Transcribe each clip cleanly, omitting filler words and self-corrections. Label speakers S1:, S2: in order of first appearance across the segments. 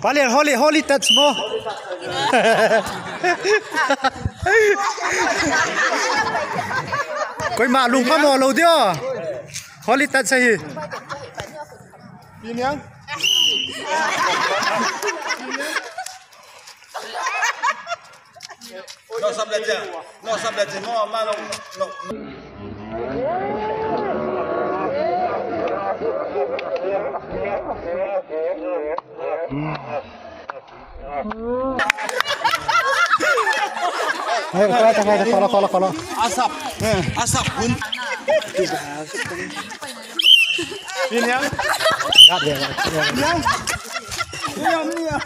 S1: Balik holy touch mo. Koi malum pa mo lo dio. Holy touch sahi. Pinyang.
S2: No sableje, no malo, no.
S1: Ayo, kalau.
S2: Asap pun.
S1: Ini yang. Enggak dia. Ini yang.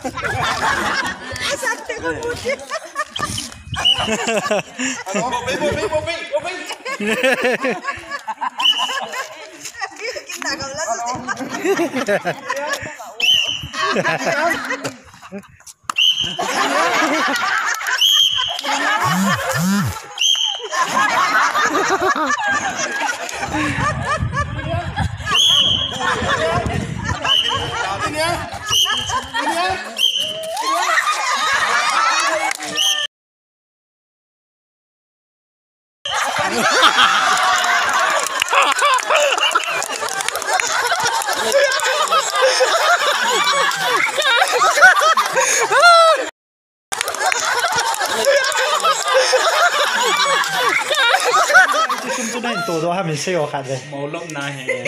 S3: Asap putih.
S2: Bobi.
S3: Kita kalau langsung.
S1: Tuh doa kami sih kan deh.
S4: Maulop na he.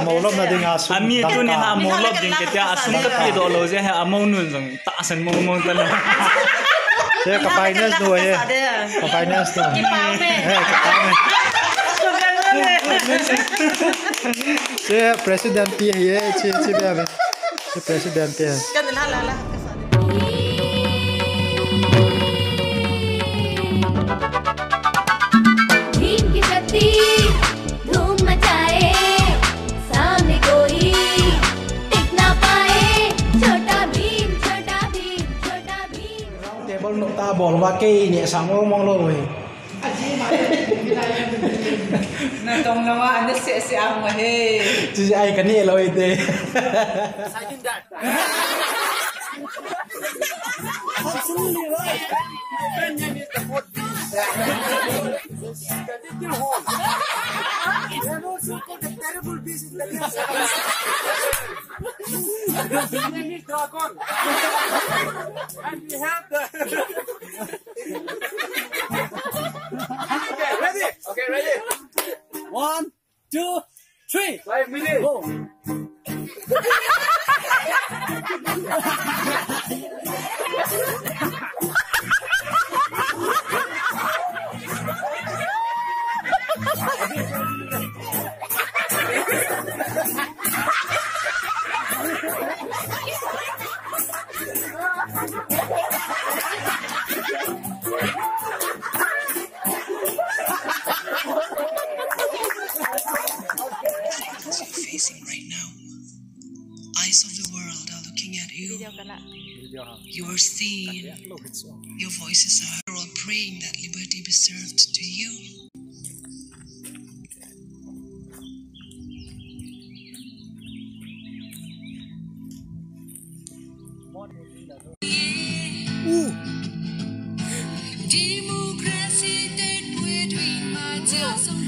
S1: Maulop na ding asu.
S4: Ami tu ni ha maulop ding ketia asum tapi do lo je ha amau nun jong ta asan mau tan.
S1: Saya ke finance tuh ya. Ke finance tuh. Saya presiden pih ya, cie bebe. Saya presiden pih.
S3: Kan lah.
S5: धूम मचाए सामने कोई टिक ना पाए छोटा Bhim
S6: table NOTA बोलว่ากี้เนี่ยสังมองเลย
S3: น่าตรงนะว่าอันนี้เสียงมาเฮ้
S6: จะไอ้กันนี่เลยเด้
S2: Okay, ready?
S6: 1 2 3
S2: 5 minutes.
S6: go
S7: Facing right now. Eyes of the world are looking at you. You are seen. Your voices are all praying that liberty be served to you. Democracy that between my tears.